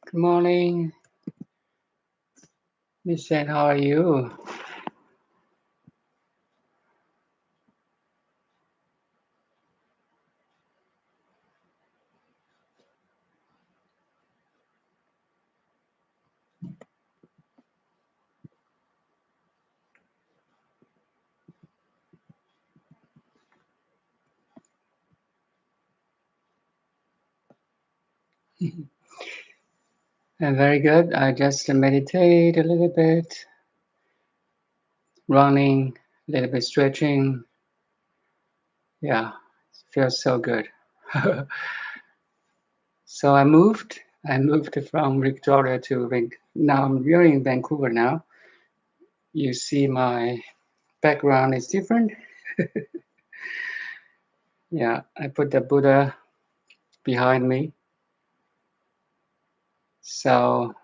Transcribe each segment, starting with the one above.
Good morning, Miss Ed. How are you? I'm very good. I just meditate a little bit, running, a little bit stretching. Yeah, it feels so good. So I moved. I moved from Victoria to now we're in Vancouver now. You see my background is different. Yeah, I put the Buddha behind me. So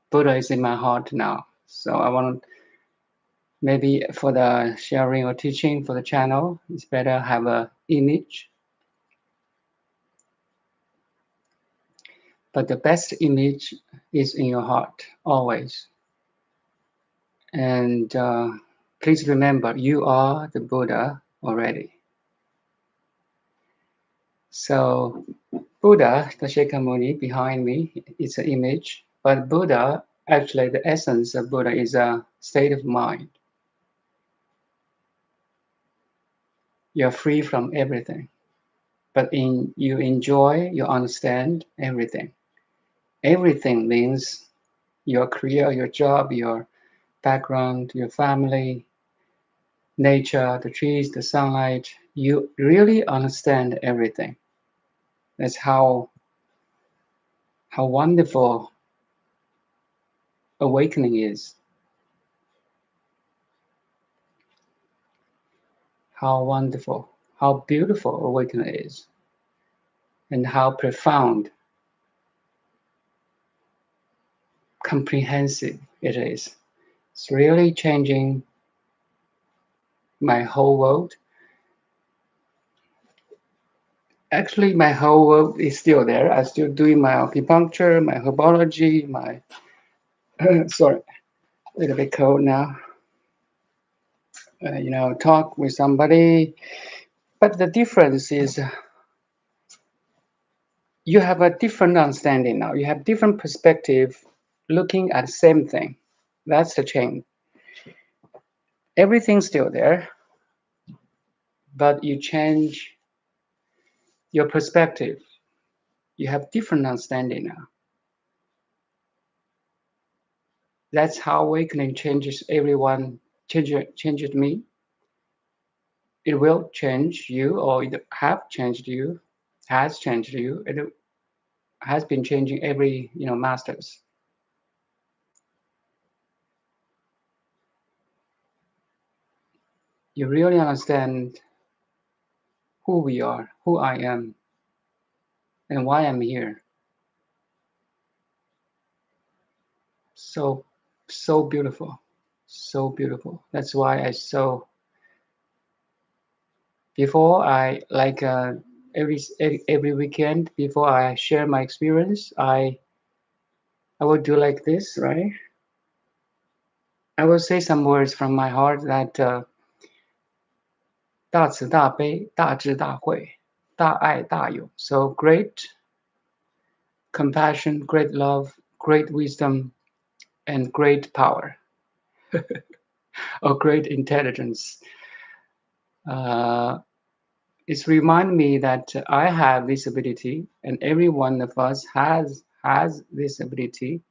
Buddha is in my heart now. So I want maybe for the sharing or teaching for the channel, it's better have a image. But the best image is in your heart always. And please remember, you are the Buddha already. So Buddha, the Shakyamuni behind me, is an image. But Buddha, actually the essence of Buddha is a state of mind. You're free from everything. But you enjoy, you understand everything. Everything means your career, your job, your background, your family, nature, the trees, the sunlight. You really understand everything. That's how wonderful awakening is. How wonderful, how beautiful awakening is, and how profound, comprehensive it is. It's really changing my whole world. Actually, my whole world is still there. I'm still doing my acupuncture, my herbology, my sorry, a little bit cold now. Talk with somebody. But the difference is you have a different understanding now. You have different perspective looking at the same thing. That's the change. Everything's still there, but you change your perspective. You have different understanding now. That's how awakening changes everyone, changes me. It will change you, or it have changed you, has changed you. It has been changing every masters. You really understand who we are, who I am, and why I'm here. So, so beautiful, so beautiful. That's why before I like every weekend before I share my experience, I will do like this, right? I will say some words from my heart that 大慈大悲、大智大慧、大爱大勇. So great compassion, great love, great wisdom, and great power, or great intelligence. It's remind me that I have this ability, and every one of us has this ability.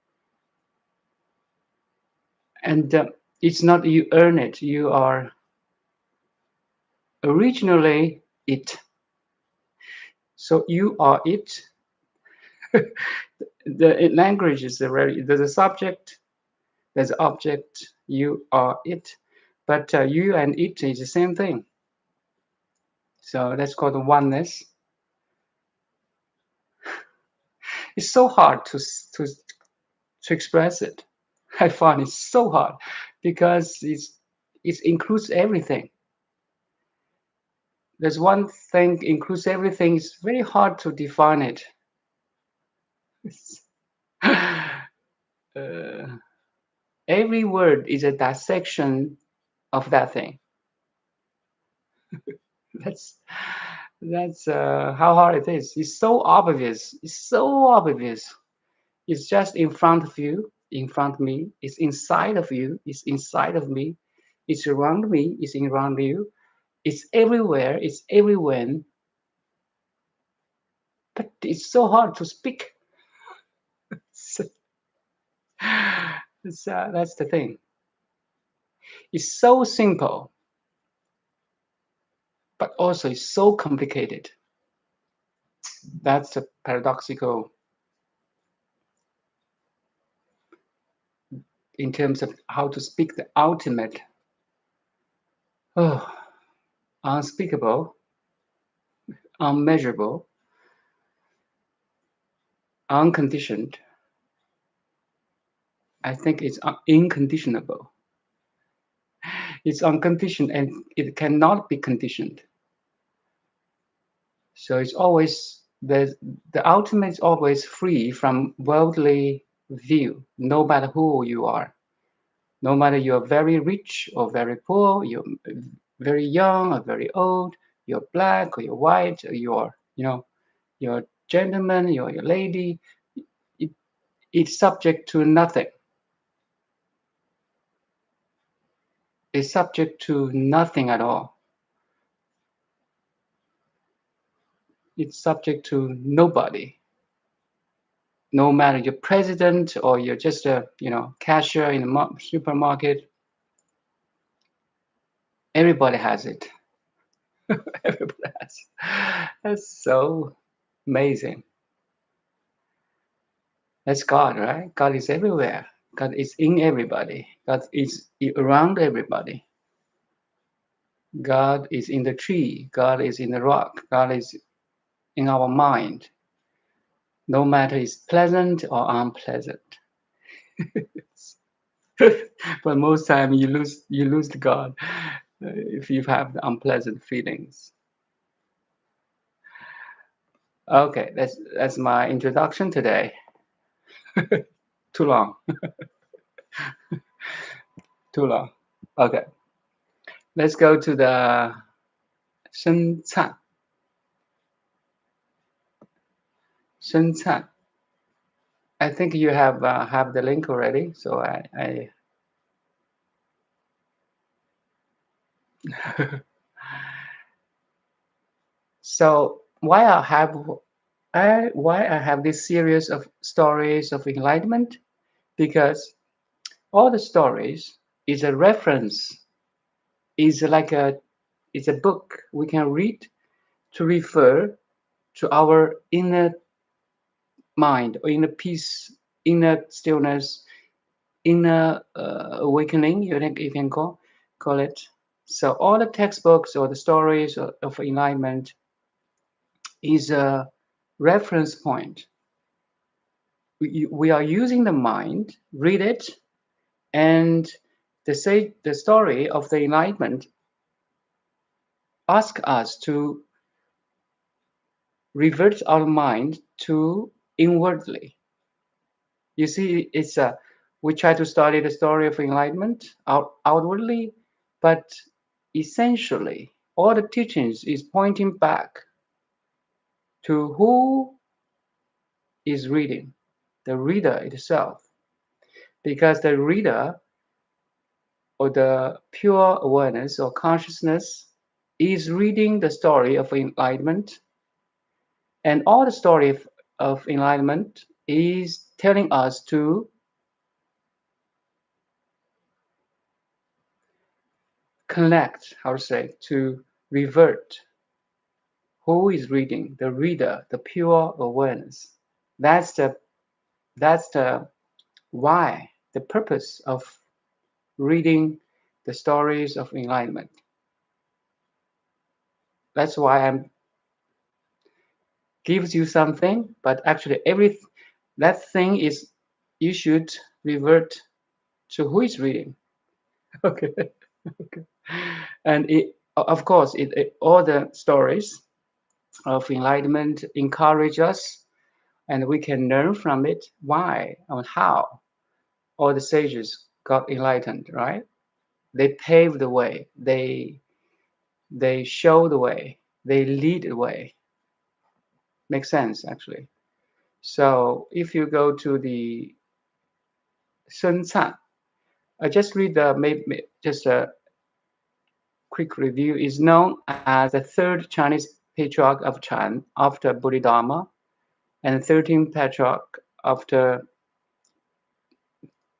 And it's not you earn it. You are originally it. So you are it. The language is there's a subject, there's object. You are it, but you and it is the same thing. So that's called the oneness. It's so hard to express it. I find it so hard because it includes everything. There's one thing includes everything. It's very hard to define it. every word is a dissection of that thing. That's how hard it is. It's so obvious. It's so obvious. It's just in front of you, in front of me. It's inside of you. It's inside of me. It's around me. It's around you. It's everywhere. It's everywhere. But it's so hard to speak. That's the thing. It's so simple, but also it's so complicated. That's the paradoxical in terms of how to speak the ultimate. Oh, unspeakable, unmeasurable, unconditioned. I think it's inconditionable. It's unconditioned and it cannot be conditioned. So it's always the ultimate is always free from worldly view, no matter who you are. No matter you're very rich or very poor, you're very young or very old, you're black or you're white, or you're a gentleman, you're a lady, it, it's subject to nothing. It's subject to nothing at all. It's subject to nobody. No matter you're president or you're just a cashier in a supermarket, everybody has it. Everybody has it. That's so amazing. That's God, right? God is everywhere. God is in everybody. God is around everybody. God is in the tree. God is in the rock. God is in our mind. No matter it's pleasant or unpleasant. But most time you lose the God if you have the unpleasant feelings. Okay, that's my introduction today. Too long. Too long. Okay. Let's go to the Seng Can. Seng Can. I think you have the link already, so I so why I have this series of stories of enlightenment, because all the stories is a reference, is like it's a book we can read to refer to our inner mind or inner peace, inner stillness, inner awakening, you can call it. So all the textbooks or the stories of enlightenment is a reference point. We are using the mind, read it, and the story of the enlightenment ask us to revert our mind to inwardly. You see, we try to study the story of enlightenment outwardly, but essentially, all the teachings is pointing back to who is reading, the reader itself, because the reader or the pure awareness or consciousness is reading the story of enlightenment, and all the story of enlightenment is telling us to connect, how to say, to revert. Who is reading? The reader, the pure awareness. That's the why, the purpose of reading the stories of enlightenment. That's why I'm gives you something, but actually that thing is you should revert to who is reading. Okay. Okay. And of course, all the stories of enlightenment encourage us, and we can learn from it why and how. all the sages got enlightened, right? They paved the way. They show the way. They lead the way. Makes sense, actually. So if you go to the Seng Can, I just read just a quick review. Is known as the third Chinese patriarch of Chan after Bodhidharma, and the 13th patriarch after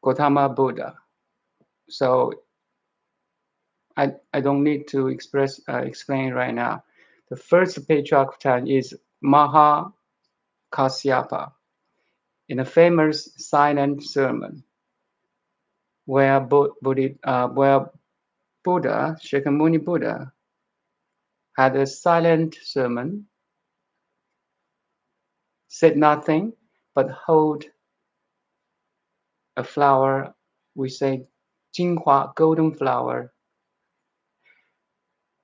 Gautama Buddha. So I don't need to explain right now. The first patriarch of Chan is Maha Kasyapa in a famous silent sermon where where Buddha, Shakyamuni Buddha, had a silent sermon, said nothing, but hold a flower, we say Jinhua, golden flower,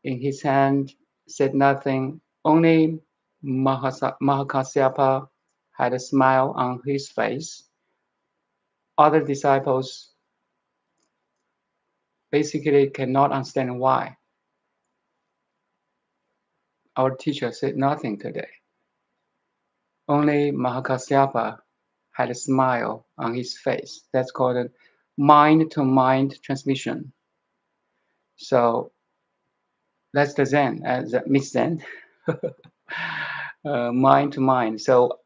in his hand, said nothing. Only Mahakasyapa had a smile on his face. Other disciples basically cannot understand why. Our teacher said nothing today. Only Mahakasyapa had a smile on his face. That's called a mind-to-mind transmission. So that's the Zen, the Miss Zen, mind to mind. So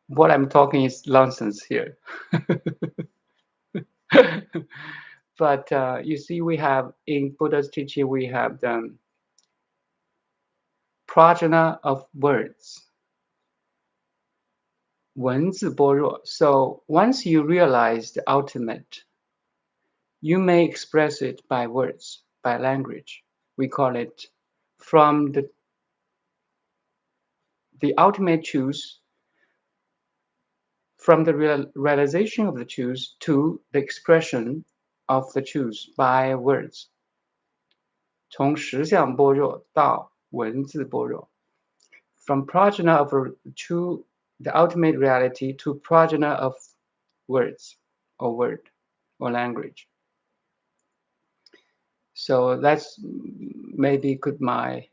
what I'm talking is nonsense here. But you see, we have in Buddha's teaching, we have the prajna of words, 文字般若. So once you realize the ultimate, you may express it by words, by language. We call it from the ultimate truth, from the realization of the truth to the expression of the truth by words. 从实相般若到文字般若. From prajna of to the ultimate reality to prajna of words or word or language. So that's maybe my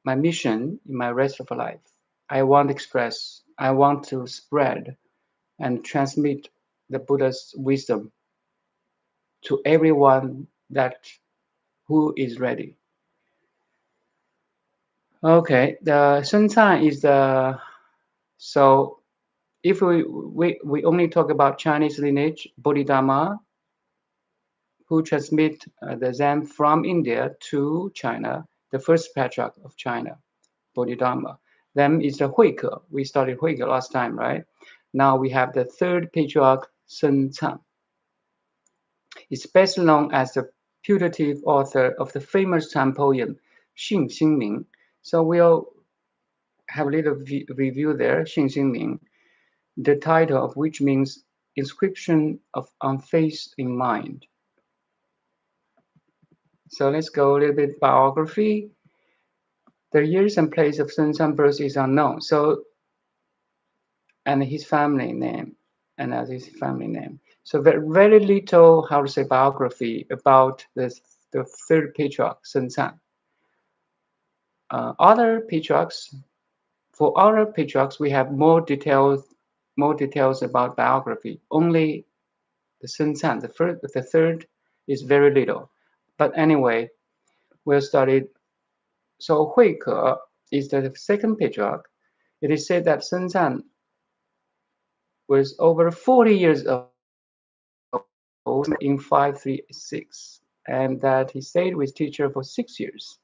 mission in my rest of life. I want to express, I want to spread and transmit the Buddha's wisdom to everyone who is ready. Okay, the Seng Can is so if we only talk about Chinese lineage, Bodhidharma, who transmit the Zen from India to China, the first patriarch of China, Bodhidharma. Then is the Huike. We studied Huike last time, right? Now we have the third patriarch, Seng Can. Is best known as the putative author of the famous Chan poem, Xing Xingming. So we'll have a little review there, Xing Xingming, the title of which means inscription of on face in mind. So let's go a little bit biography. The years and place of Seng Can's birth is unknown. So, and his family name, and as his family name. So very little, how to say, biography about the third patriarch, Seng Can. Other patriarchs, for other patriarchs, we have more details about biography. Only the Seng Can, the third, is very little. But anyway, we'll study. So Huike is the second patriarch. It is said that Seng Can was over 40 years old in 536, and that he stayed with teacher for 6 years.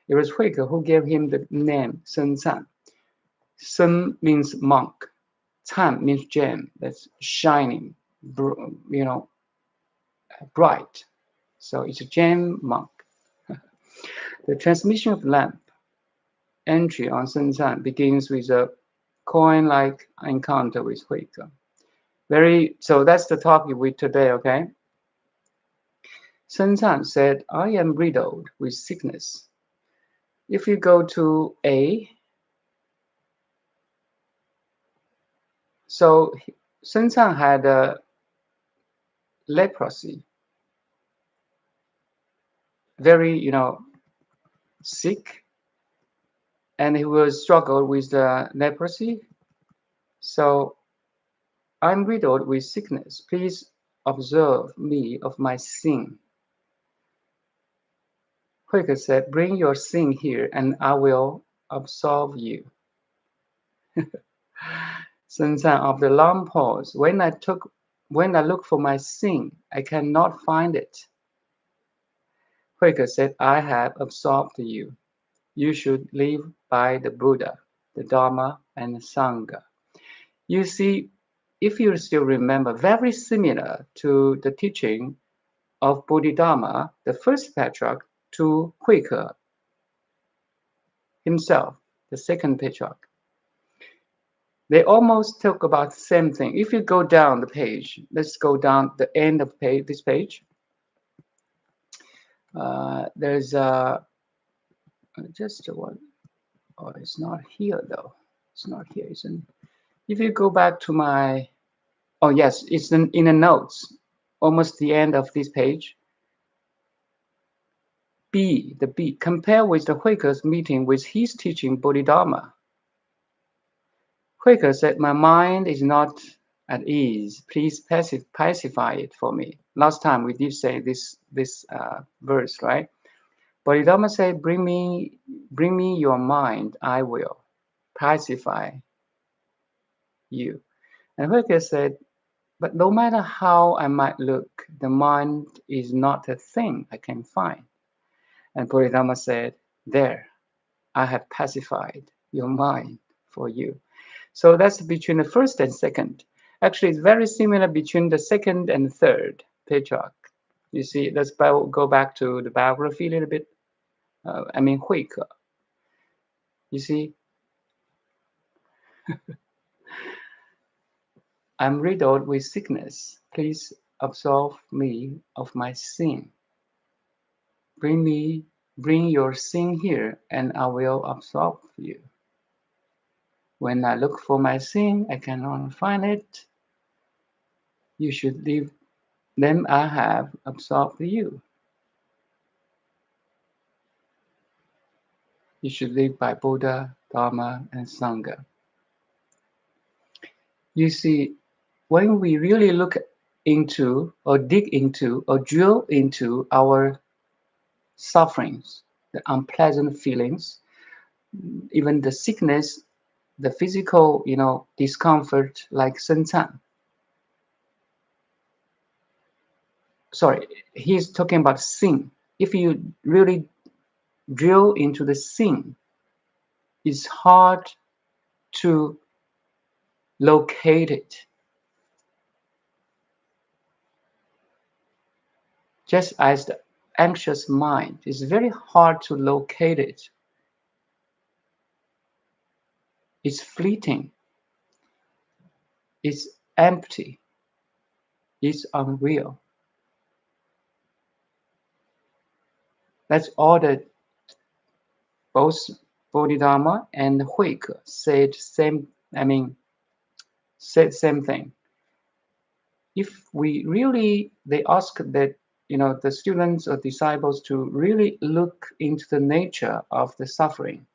It was Huike who gave him the name Seng Can. Seng means monk. Can means gem. That's shining, bright. So it's a gem monk. The transmission of lamp entry on Seng Can begins with a coin-like encounter with Huike. So that's the topic with today, okay? Seng Can said, I am riddled with sickness. If you go to A, so Seng Can had leprosy, very, sick, and he was struggled with the leprosy. So I'm riddled with sickness. Please observe me of my sin. Huike said, bring your sin here and I will absolve you. Sengcan of the long pause. When I look for my sin, I cannot find it. Huike said, I have absolved you. You should live by the Buddha, the Dharma, and the Sangha. You see, if you still remember, very similar to the teaching of Bodhidharma, the first patriarch, to Huike himself, the second patriarch. They almost talk about the same thing. If you go down the page, let's go down the end of this page. There's just one. Oh, it's not here though. It's not here, isn't it? If you go back to my, oh yes, it's in the notes, almost the end of this page. The B, compare with the Huike's meeting with his teaching Bodhidharma. Huike said, my mind is not at ease. Please pacify it for me. Last time we did say this verse, right? Bodhidharma said, bring me your mind, I will pacify you. And Huike said, but no matter how I might look, the mind is not a thing I can find. And Bodhidharma said, there, I have pacified your mind for you. So that's between the first and second. Actually, it's very similar between the second and third patriarch. You see, let's go back to the biography a little bit. Huike. You see, I'm riddled with sickness. Please absolve me of my sin. Bring your sin here, and I will absolve you. When I look for my sin, I cannot find it. You should leave them. I have absolved you. You should live by Buddha, Dharma, and Sangha. You see, when we really look into, or dig into, or drill into our sufferings, the unpleasant feelings, even the sickness, the physical, discomfort, like Seng Can. Sorry, he's talking about sin. If you really drill into the sin, it's hard to locate it. Just as the anxious mind, it's very hard to locate it. It's fleeting. It's empty. It's unreal. That's all that both Bodhidharma and Huike said same thing. If we really, they ask that, the students or disciples to really look into the nature of the suffering.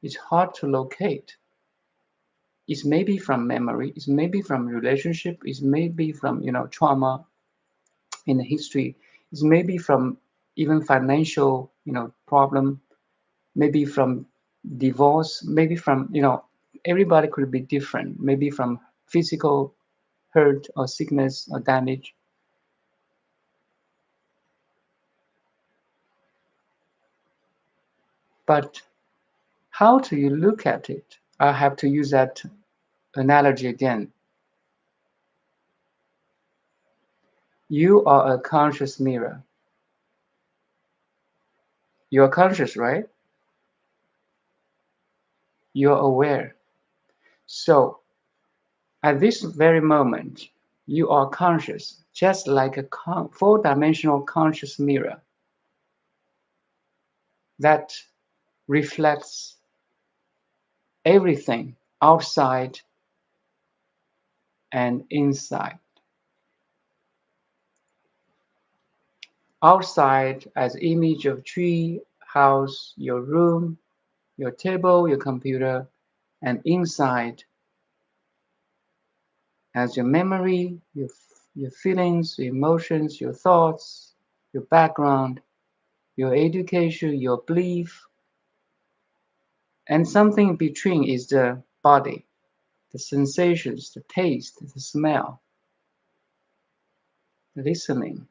It's hard to locate. It's maybe from memory, it's maybe from relationship, it's maybe from, trauma in the history, it's maybe from even financial, problem, maybe from divorce, maybe from, everybody could be different, maybe from physical hurt or sickness or damage. But how do you look at it? I have to use that analogy again. You are a conscious mirror. You are conscious, right? You are aware. So at this very moment, you are conscious, just like a four-dimensional conscious mirror that reflects everything outside and inside. outside as image of tree, house, your room, your table, your computer, and inside as your memory, your feelings, your emotions, your thoughts, your background, your education, your belief, and something in between is the body, the sensations, the taste, the smell, the listening.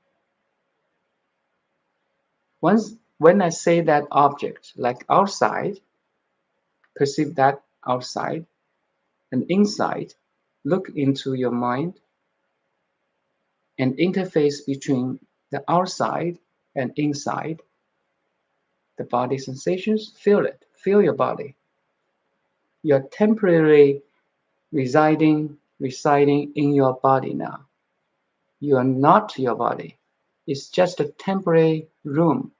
Once when I say that object, like outside, perceive that outside, and inside, look into your mind and interface between the outside and inside, the body sensations, feel it, feel your body. You're temporarily residing in your body now. You are not your body. It's just a temporary room,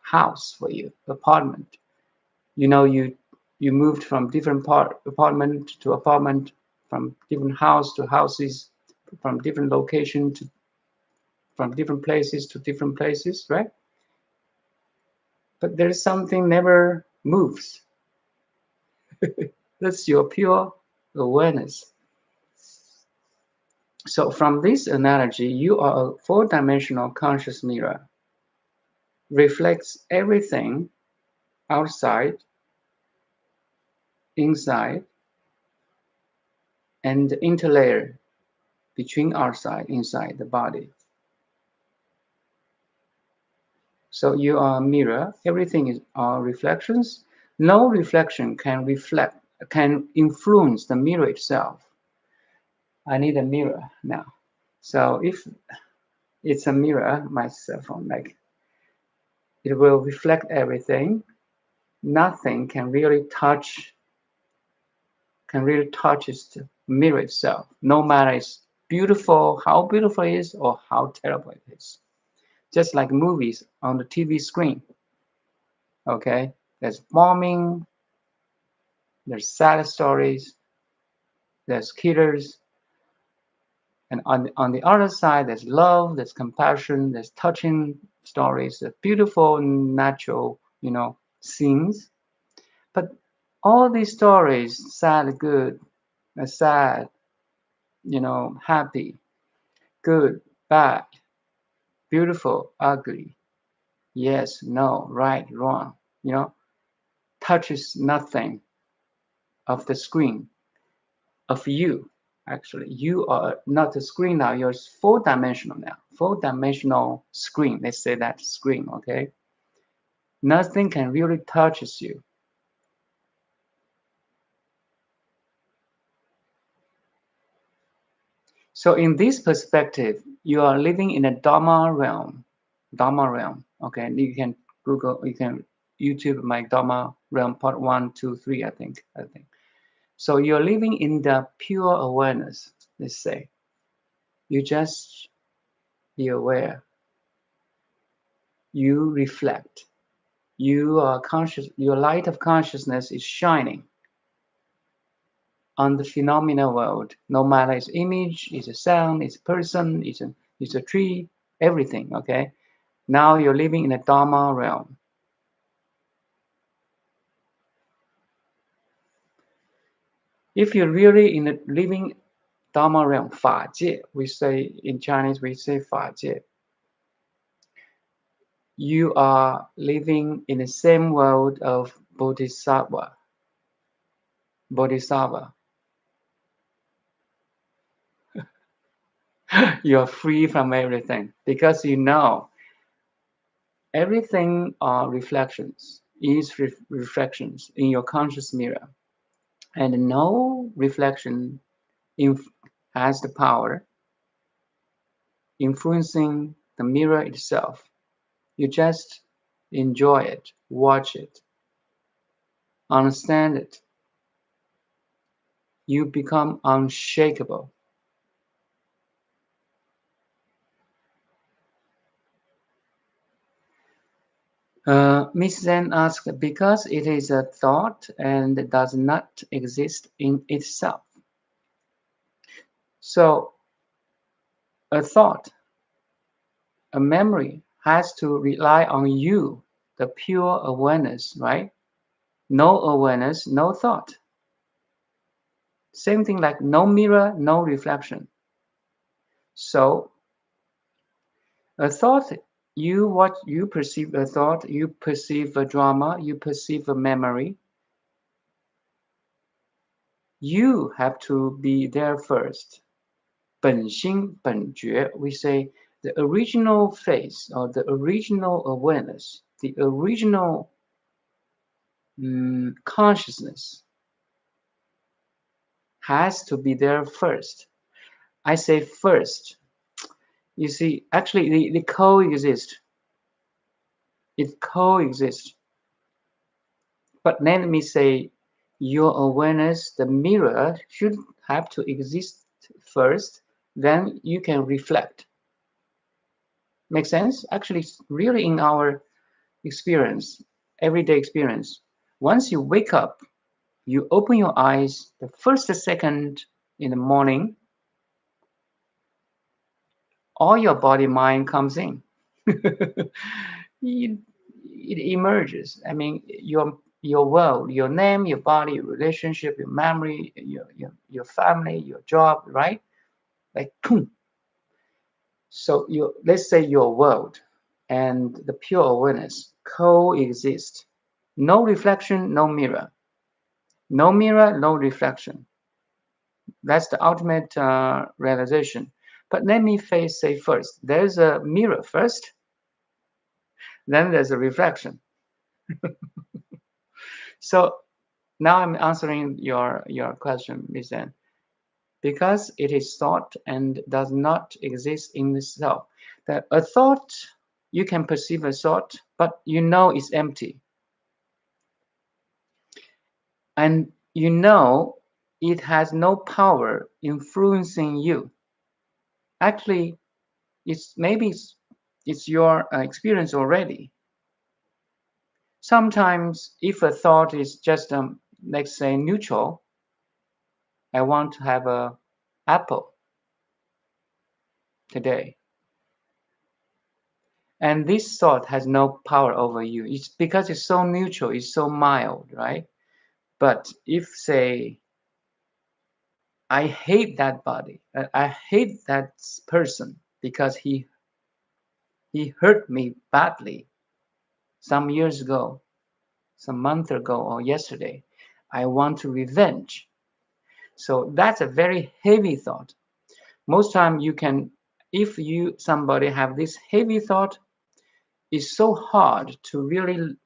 house for you, apartment. You moved from different apartment to apartment, from different house to houses, from different location to from different places to different places, right? But there is something never moves. That's your pure awareness. So from this analogy, you are a four-dimensional conscious mirror, reflects everything outside, inside, and the interlayer between outside, inside the body. So you are a mirror. Everything is are reflections. No reflection can influence the mirror itself. I need a mirror now. So if it's a mirror, my cell phone, like it will reflect everything. Nothing can really touches the mirror itself, no matter it's beautiful, how beautiful it is, or how terrible it is. Just like movies on the TV screen. Okay, there's bombing, there's sad stories, there's killers, and on the other side, there's love, there's compassion, there's touching stories, there's beautiful, natural, scenes. But all these stories, sad, good, sad, happy, good, bad, beautiful, ugly, yes, no, right, wrong, touches nothing of the screen, of you. Actually, you are not a screen now, you're four-dimensional now, four-dimensional screen. Let's say that screen, okay? Nothing can really touches you. So in this perspective, you are living in a Dharma realm. Dharma realm. Okay, you can Google, you can YouTube my Dharma realm part 1, 2, 3, I think. So you're living in the pure awareness, let's say. You just be aware. You reflect. You are conscious, your light of consciousness is shining on the phenomena world, no matter it's image, it's a sound, it's a person, it's a tree, everything, okay? Now you're living in a Dharma realm. If you're really in a living Dharma realm, 法界, we say in Chinese, we say 法界. You are living in the same world of Bodhisattva. Bodhisattva. You're free from everything because you know everything are reflections, is reflections in your conscious mirror. And no reflection has the power influencing the mirror itself. You just enjoy it, watch it, understand it. You become unshakable. Miss Zen asked, because it is a thought and does not exist in itself. So, a thought A memory has to rely on you, the pure awareness, right? No awareness, no thought. Same thing like no mirror, no reflection. So a thought, you perceive a thought, you perceive a drama, you perceive a memory. You have to be there first. 本心本觉, we say the original face or the original awareness, the original consciousness has to be there first. I say first. You see, actually, they coexist. It coexists. But let me say, your awareness, the mirror, should have to exist first. Then you can reflect. Make sense? Actually, really in our experience, everyday experience, once you wake up, you open your eyes, the first second in the morning, all your body mind comes in. it emerges. I mean, your world, your name, your body, your relationship, your memory, your family, your job, right? Like, so let's say your world and the pure awareness coexist. No reflection, no mirror. No mirror, no reflection. That's the ultimate realization. But let me say first, there's a mirror first, then there's a reflection. So now I'm answering your question, Ms. N. Because it is thought and does not exist in itself. That a thought, you can perceive a thought, but you know it's empty. And you know it has no power influencing you. Actually, it's your experience already. Sometimes if a thought is just let's say neutral, I want to have a apple today, and this thought has no power over you. It's because it's so neutral, it's so mild, right? But if say I hate that body, I hate that person because he hurt me badly some years ago, some month ago, or yesterday. I want to revenge. So that's a very heavy thought. Most time you can, if somebody have this heavy thought, it's so hard to really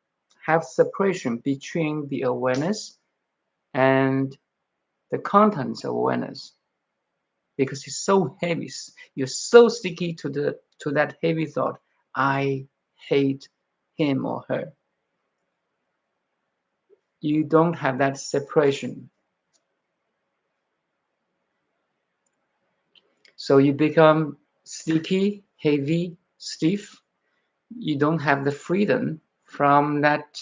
have separation between the awareness and the contents of awareness, because it's so heavy. You're so sticky to that heavy thought. I hate him or her. You don't have that separation. So you become sticky, heavy, stiff. You don't have the freedom from that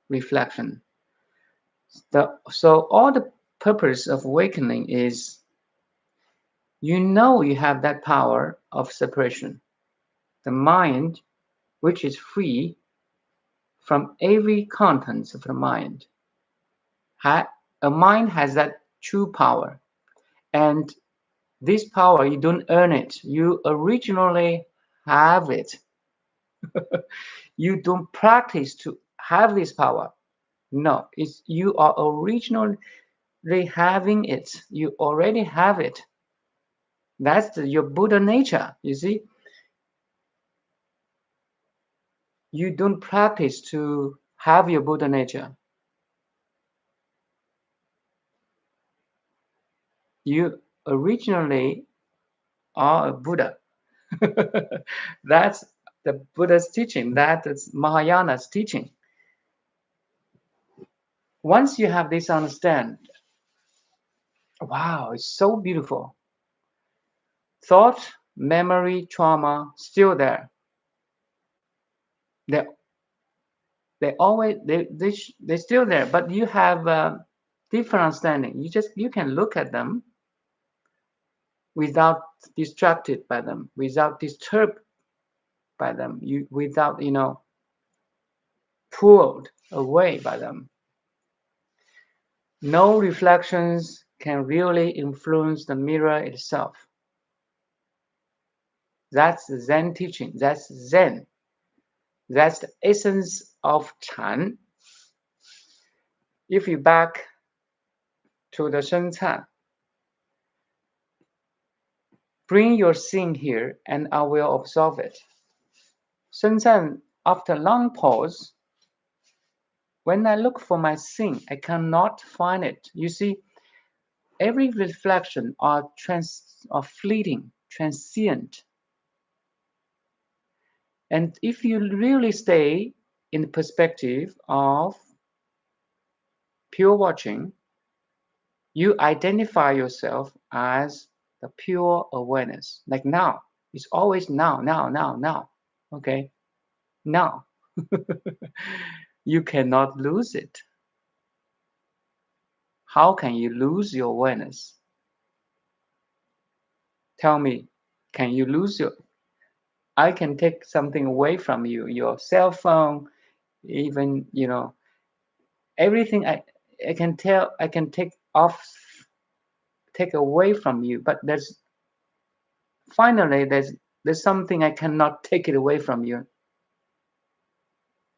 reflection. So all the purpose of awakening is, you know, you have that power of separation. The mind, which is free from every contents of the mind. A mind has that true power. And this power, you don't earn it. You originally have it. You don't practice to have this power. No, you are originally having it. You already have it. That's your Buddha nature, you see. You don't practice to have your Buddha nature. You originally are a Buddha. That's the Buddha's teaching. That is Mahayana's teaching. Once you have this understand, wow, it's so beautiful. Thought, memory, trauma, still there. They're still there, but you have a different understanding. You can look at them without distracted by them, without disturbed by them, without pulled away by them. No reflections can really influence the mirror itself. That's Zen teaching. That's Zen. That's the essence of Chan. If you back to the Seng Can, bring your sin here and I will absolve it. Seng Can, after long pause, when I look for my sin, I cannot find it. You see, every reflection are fleeting, transient. And if you really stay in the perspective of pure watching, you identify yourself as the pure awareness. Like now, it's always now, now, now, now. Okay, now. You cannot lose it. How can you lose your awareness? Tell me, can you lose your? I can take something away from you, your cell phone, even everything. I can tell. I can take away from you, but there's something I cannot take it away from you.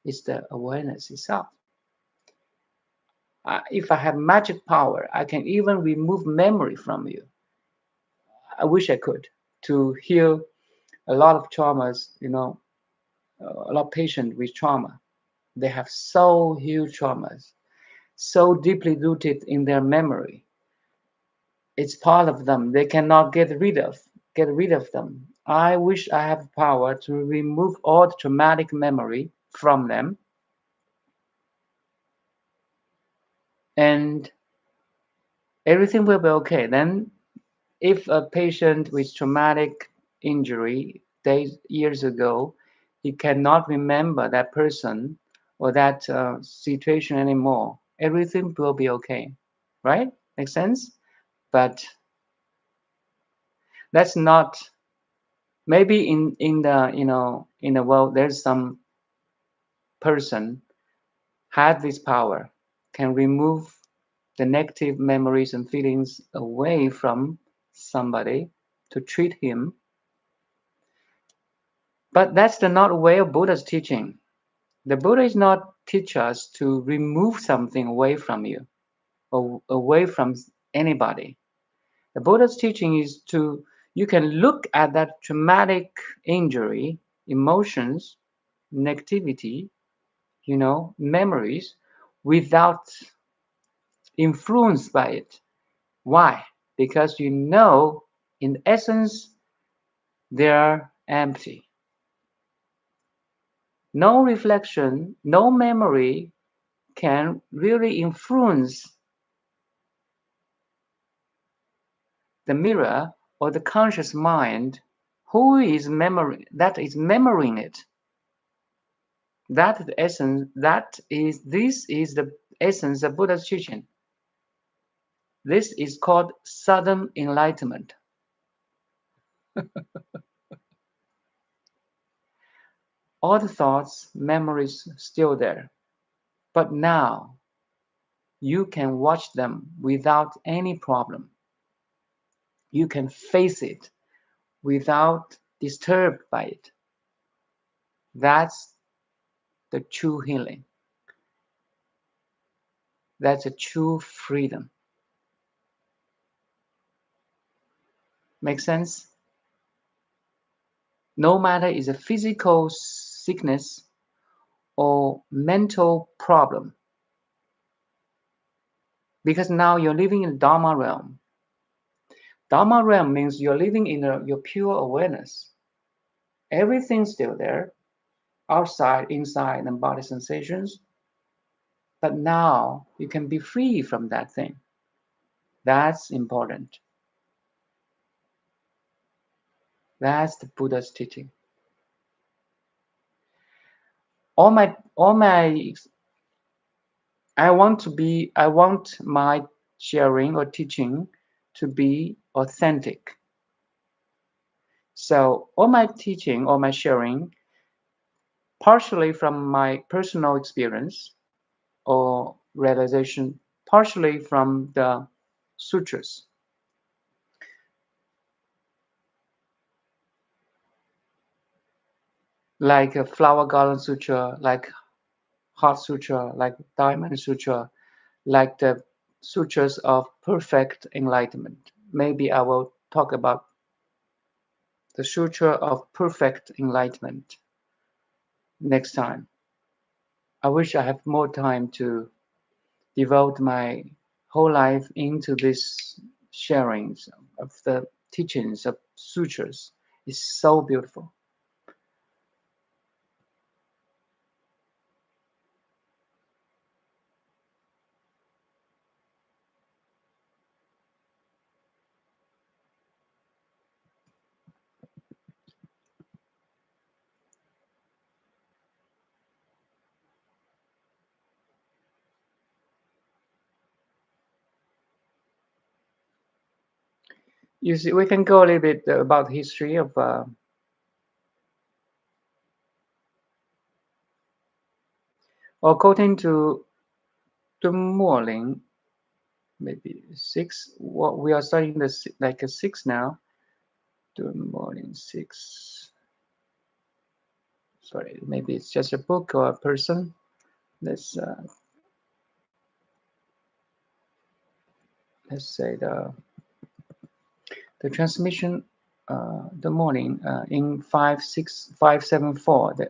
It's the awareness itself. If I have magic power, I can even remove memory from you. I wish I could to heal a lot of traumas. A lot of patients with trauma. They have so huge traumas, so deeply rooted in their memory. It's part of them. They cannot get rid of them. I wish I have power to remove all the traumatic memory from them, and everything will be okay. Then if a patient with traumatic injury years ago, he cannot remember that person or that situation anymore, everything will be okay, right? Makes sense? But that's not. Maybe in the world there's some person had this power, can remove the negative memories and feelings away from somebody to treat him. But that's the not way of Buddha's teaching. The Buddha is not teach us to remove something away from you or away from anybody. The Buddha's teaching is you can look at that traumatic injury, emotions, negativity, memories without influenced by it. Why? Because in essence, they're empty. No reflection, no memory can really influence the mirror or the conscious mind who is memorying it. That the essence, this is the essence of Buddha's teaching. This is called sudden enlightenment. All the thoughts, memories still there. But now you can watch them without any problem. You can face it without disturbed by it. That's the true healing. That's a true freedom. Make sense? No matter is a physical sickness or mental problem. Because now you're living in Dharma realm. Dharma realm means you're living in your pure awareness. Everything's still there, outside, inside, and body sensations. But now you can be free from that thing. That's important. That's the Buddha's teaching. I want my sharing or teaching to be authentic. So all my teaching or my sharing partially from my personal experience or realization, partially from the sutras, like a Flower Garden Sutra, like Heart Sutra, like Diamond Sutra, like the sutras of perfect enlightenment. Maybe I will talk about the sutra of perfect enlightenment next time. I wish I have more time to devote my whole life into this sharings of the teachings of sutras. It's so beautiful. You see, we can go a little bit about history of according to the Morling, maybe six. What we are studying this like a six now. The Morling six. Sorry, maybe it's just a book or a person. Let's let's say the transmission the morning in 56574 the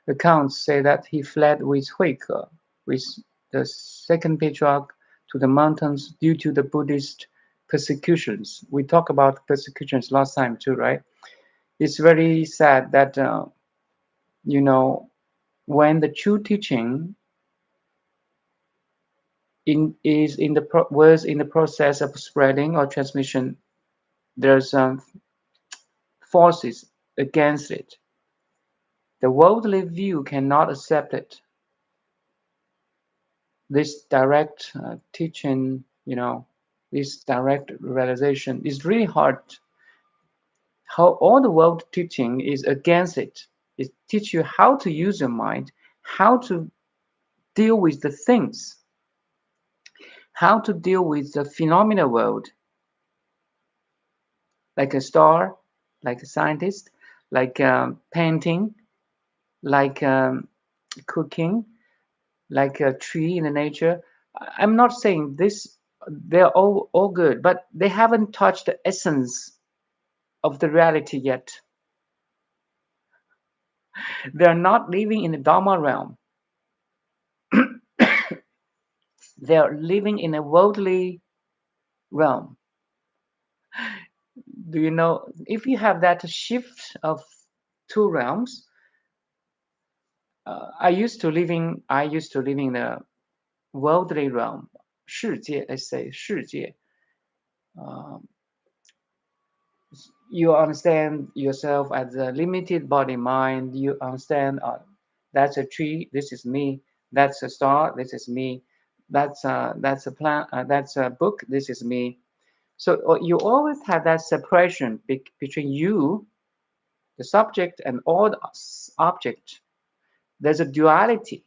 accounts say that he fled with Huike, with the second patriarch, to the mountains due to the Buddhist persecutions. We talked about persecutions last time too, right? It's very sad that you know, when the true teaching was in the process of spreading or transmission, there's forces against it. The worldly view cannot accept it. This direct teaching, you know, this direct realization is really hard. How all the world teaching is against it. It teaches you how to use your mind, how to deal with the things, how to deal with the phenomena world, like a star, like a scientist, like painting, like cooking, like a tree in the nature. I'm not saying this, they're all good, but they haven't touched the essence of the reality yet. They're not living in the Dharma realm. They're living in a worldly realm. Do you know, if you have that shift of two realms, I used to live in the worldly realm, 世界, let's say 世界. Um, you understand yourself as a limited body mind. You understand that's a tree, this is me. That's a star, this is me. That's a plant, that's a book, this is me. So you always have that separation between you, the subject, and all the object. There's a duality.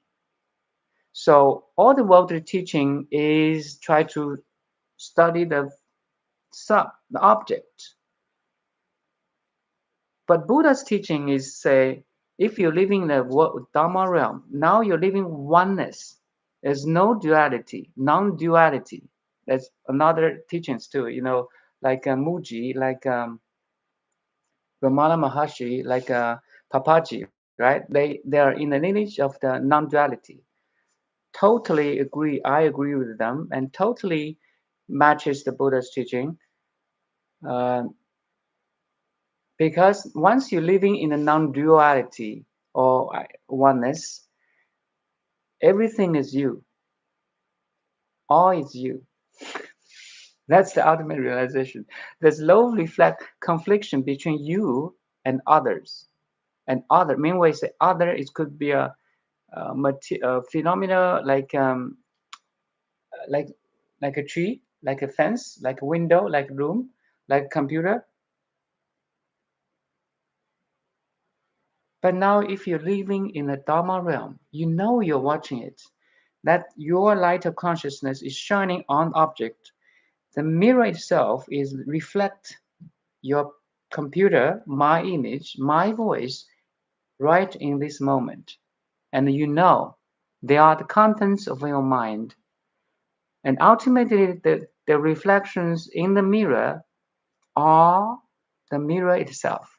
So all the worldly teaching is try to study the object. But Buddha's teaching is say, if you're living in the Dharma realm, now you're living oneness. There's no duality, non-duality. There's another teachings too, you know, like Muji, like Ramana Maharshi, like Papaji, right? They are in the lineage of the non-duality. Totally agree. I agree with them, and totally matches the Buddha's teaching. Uh, Because once you're living in a non-duality or oneness, everything is you. All is you. That's the ultimate realization. There's no confliction between you and others. And other, meanwhile, say other, it could be a phenomena like like a tree, like a fence, like a window, like a room, like a computer. But now if you're living in the Dharma realm, you know you're watching it, that your light of consciousness is shining on object. The mirror itself is reflect your computer, my image, my voice, right in this moment. And you know they are the contents of your mind. And ultimately, the reflections in the mirror are the mirror itself.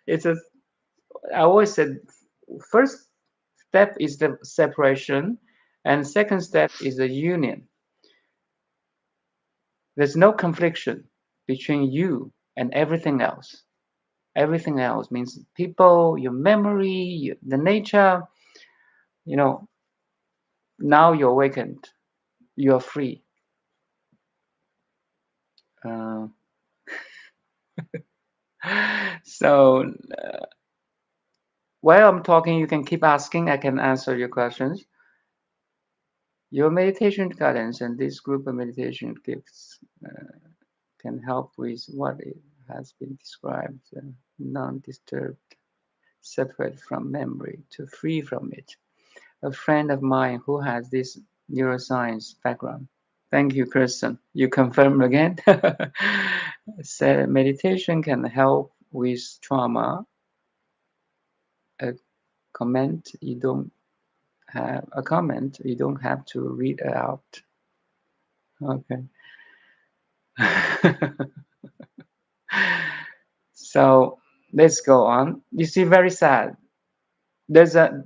It's a, I always said, first step is the separation, and second step is the union. There's no confliction between you and everything else. Everything else means people, your memory, the nature, you know, now you're awakened, you're free. Uh, so while I'm talking, you can keep asking, I can answer your questions. Your meditation guidance and this group of meditation gifts can help with what it has been described, non-disturbed, separate from memory, to free from it. A friend of mine who has this neuroscience background. Thank you, Kristen. You confirmed again. Said meditation can help with trauma. A comment you don't have to read out. Okay. So let's go on. You see, very sad. There's a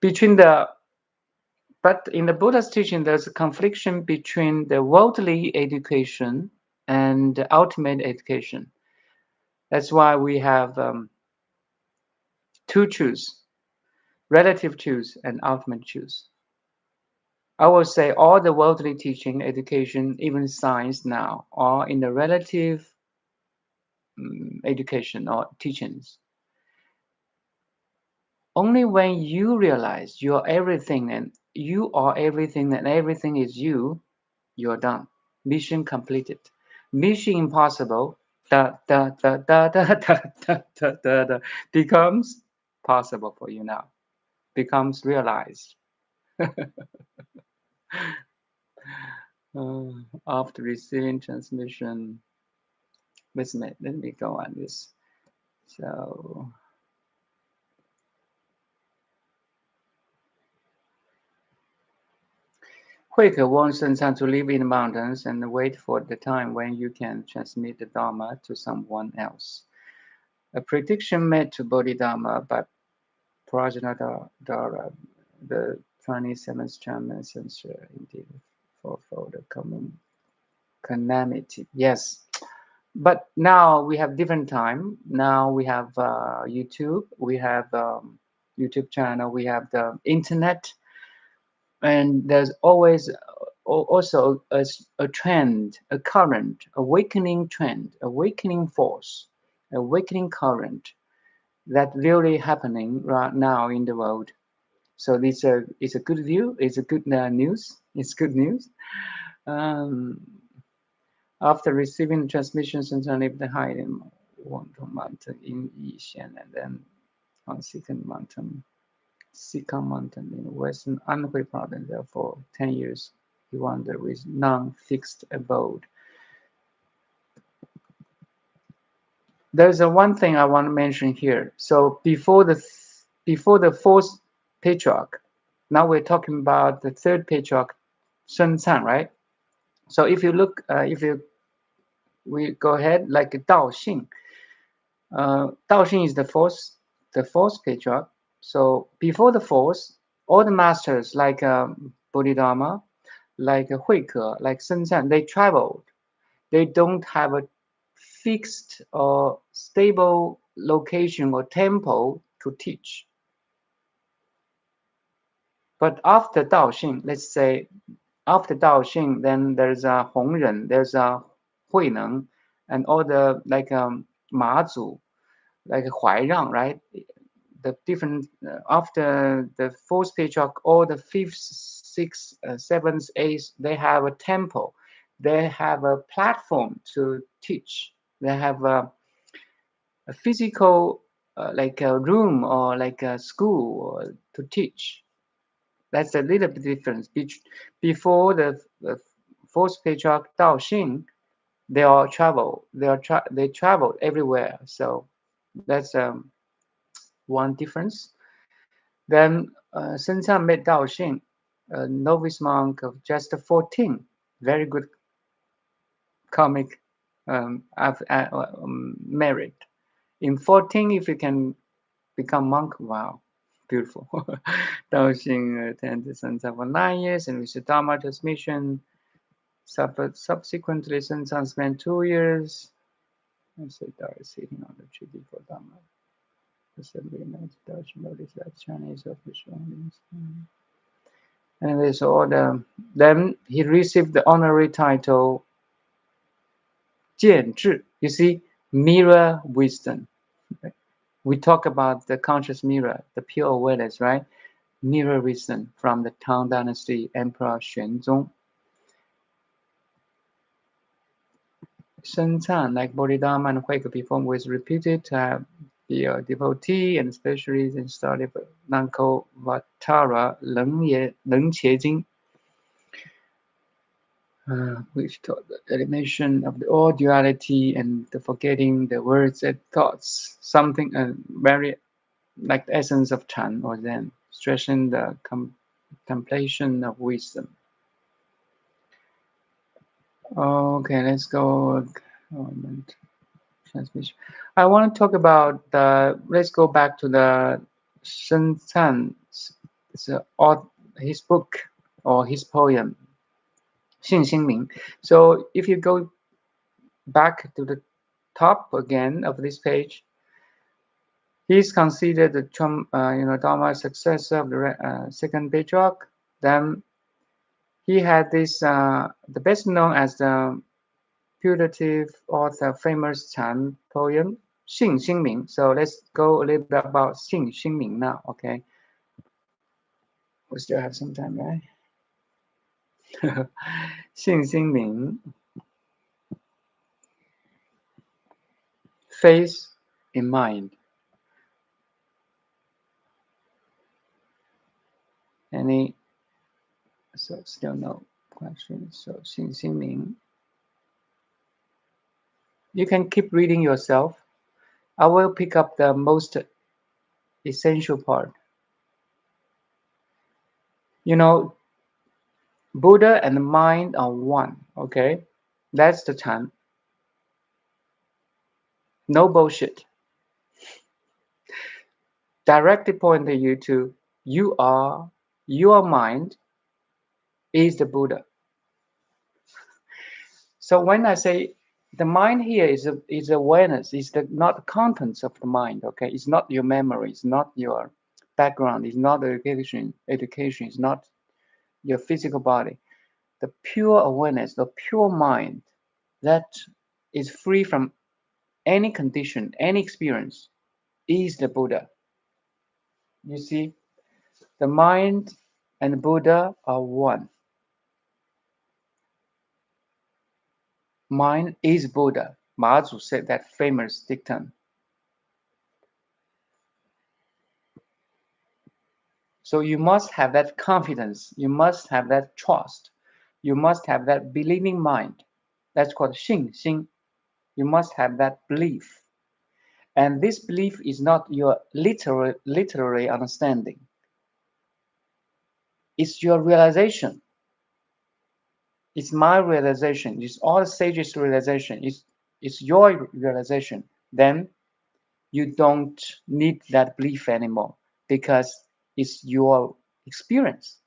between the but in the Buddha's teaching, there's a confliction between the worldly education and the ultimate education. That's why we have two truths: relative truth and ultimate truth. I will say all the worldly teaching, education, even science now, are in the relative education or teachings. Only when you realize you are everything and you are everything and everything is you, you're done. Mission completed. Mission impossible becomes possible for you now. Becomes realized. After receiving transmission, let me go on this. So Huike wants Sengcan to live in the mountains and wait for the time when you can transmit the Dharma to someone else. A prediction made to Bodhidharma by Prajnadhara, the 27th Chan messenger, indeed fulfill the common calamity. Yes, but now we have different time. Now we have YouTube, we have YouTube channel, we have the internet, and there's always also a trend, a current, awakening trend, awakening force, awakening current that really happening right now in the world. So this is a good view. It's a good news. It's good news. Um, after receiving the transmissions and turning the high in Wonton Mountain in Yishan, and then on second mountain, Seng Mountain in western Anhui province. Therefore, 10 years he wandered with non-fixed abode. There's a one thing I want to mention here. So before the fourth patriarch, now we're talking about the third patriarch, Seng Can, right? So if you look, we go ahead like Dao Xing. Dao Xing is the fourth patriarch. So before the fourth, all the masters like Bodhidharma, like Huike, like Seng Can, they traveled. They don't have a fixed or stable location or temple to teach. But after Daoxing, let's say after Daoxing, then there's a Hongren, there's a Huineng, and all the like Mazu, like Huairang, right? The different after the fourth patriarch, all the fifth, sixth, seventh, eighth, they have a temple, they have a platform to teach, they have a physical, like a room or like a school or to teach. That's a little bit difference. Before the fourth patriarch Dao Xing, they all travel. They traveled everywhere. So that's one difference. Then Seng Can met Dao Xing, a novice monk of just 14. Very good comic merit. In 14, if you can become monk, wow, beautiful. Dao Xing attended Seng Can for 9 years and received Dharma transmission. Subsequently, Seng Can spent 2 years. I said Dao is sitting on the tree before Dharma. Assembly nights, Dao Xing noticed that Chinese official. And there's all the. Then he received the honorary title 见智. You see, mirror wisdom. We talk about the conscious mirror, the pure awareness, right? Mirror wisdom from the Tang Dynasty Emperor Xuanzong. Shen Can, like Bodhidharma and Huike before, was reputed to have be a devotee and specialist in study of Nanko-Vatara Leng Jing, which taught the elimination of the all duality and the forgetting the words and thoughts, something very like the essence of Chan or Zen, stressing the contemplation of wisdom. Okay, let's go. Transmission. I want to talk about the. Let's go back to the Shen Can's his book or his poem, Xin Xingming. So if you go back to the top again of this page, he's considered the Dharma successor of the second patriarch. Then he had this the best known as the putative author famous Chan poem Xin Xingming. So let's go a little bit about Xin Xingming now. Okay, we still have some time, right? Xin Xingming, faith in mind. Any? So still no questions. So Xin Xingming. You can keep reading yourself. I will pick up the most essential part. You know, Buddha and the mind are one. Okay, that's the Chan. No bullshit. Directly pointing you to your mind is the Buddha. So when I say the mind here is awareness, is not the contents of the mind. Okay, it's not your memory, it's not your background, it's not education, it's not your physical body. The pure awareness, the pure mind that is free from any condition, any experience, is the Buddha. You see, the mind and Buddha are one. Mind is Buddha. Ma Zu said that famous dictum. So you must have that confidence. You must have that trust. You must have that believing mind. That's called Xing. You must have that belief. And this belief is not your literary understanding. It's your realization. It's my realization. It's all the sages' realization. It's your realization. Then you don't need that belief anymore because it's your experience.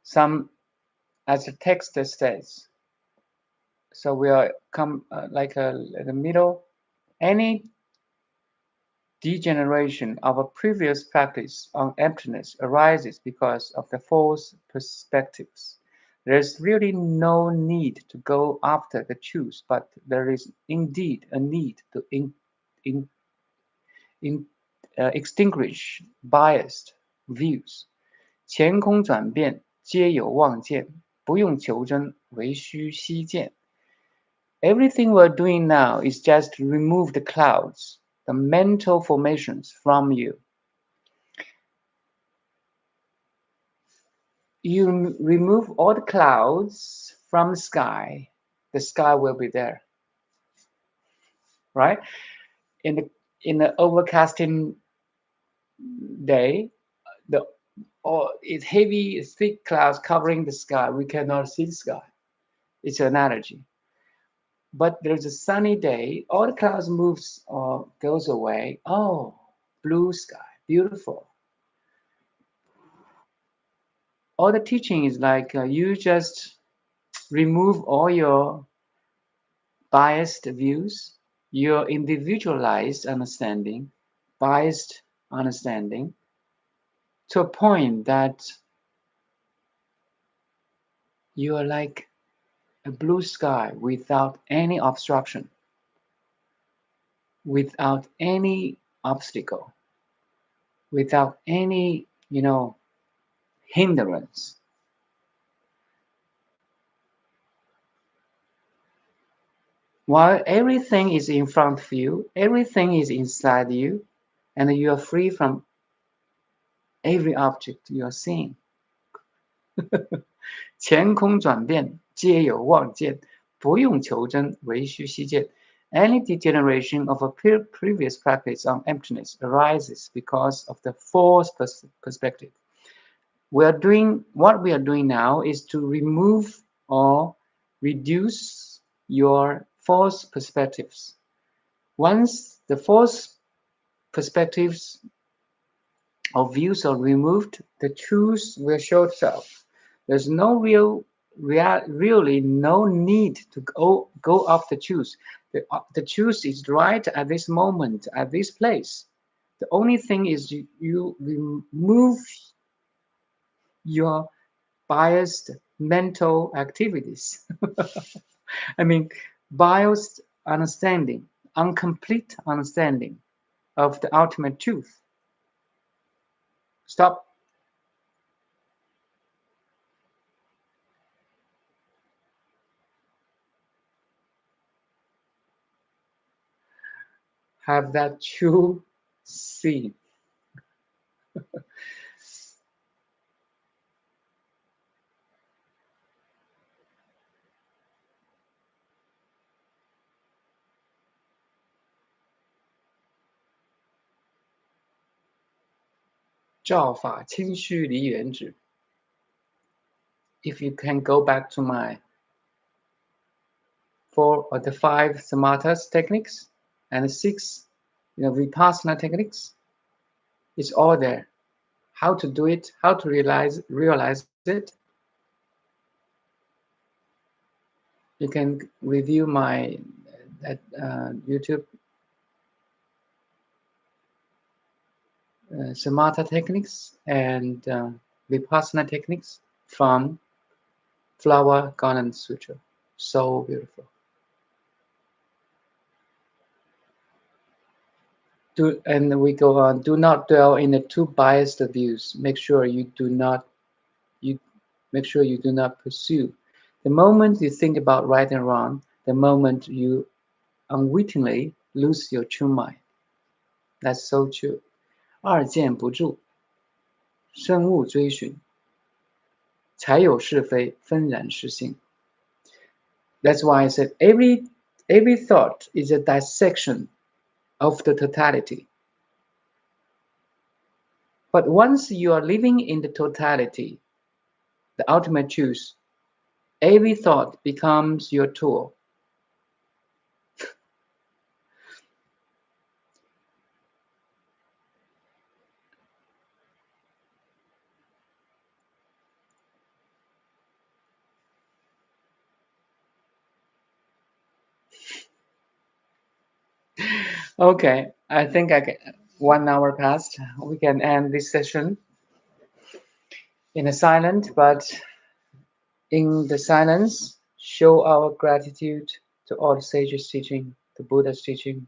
Some, as the text says, so we are in the middle. Any degeneration of a previous practice on emptiness arises because of the false perspectives. There's really no need to go after the truth, but there is indeed a need to extinguish biased views. 前空转变，皆有望见，不用求真，唯须悉见。Everything we're doing now is just to remove the clouds, the mental formations from you. You remove all the clouds from the sky will be there, right? In the overcasting day, it's heavy, thick clouds covering the sky. We cannot see the sky. It's an analogy. But there's a sunny day, all the clouds moves or goes away. Oh, blue sky, beautiful. All the teaching is like you just remove all your biased views, your individualized understanding, biased understanding, to a point that you are like a blue sky without any obstruction, without any obstacle, without any, hindrance. While everything is in front of you, everything is inside you, and you are free from every object you are seeing. 前空转变，皆有望见，不用求真，唯须悉见。Any degeneration of a previous practice on emptiness arises because of the false perspective. What we are doing now is to remove or reduce your false perspectives. Once the false perspectives or views are removed, the truth will show itself. There's no really no need to go off the truth. The truth is right at this moment, at this place. The only thing is you remove your biased mental activities. I mean, biased understanding, incomplete understanding of the ultimate truth. Stop. Have that true see. 照法清虚离原止. If you can go back to my 4 or the 5 samattas techniques and the 6 vipassana techniques, it's all there. How to do it, how to realize it. You can review my YouTube samatha techniques and vipassana techniques from Flower Garden Sutra. So beautiful. And we go on. Do not dwell in the too biased views. Make sure you do not pursue. The moment you think about right and wrong, the moment you unwittingly lose your true mind. That's so true. 二见不住，深悟追寻，才有是非，纷然是性。That's why I said every thought is a dissection of the totality. But once you are living in the totality, the ultimate truth, every thought becomes your tool. Okay, I think 1 hour passed. We can end this session in a silent, but in the silence, show our gratitude to all the sages' teaching, the Buddha's teaching.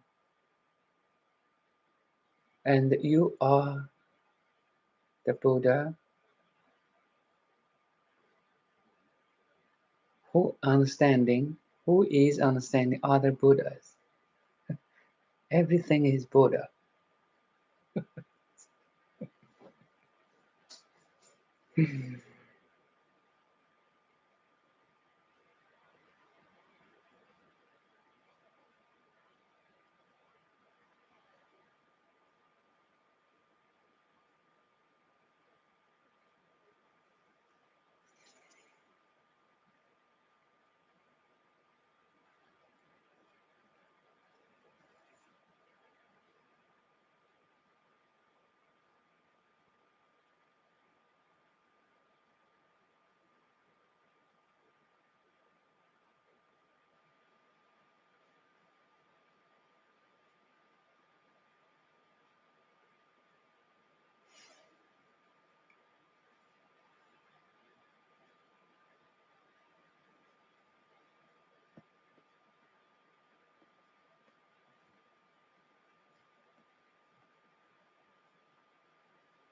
And you are the Buddha who is understanding other Buddhas. Everything is Buddha.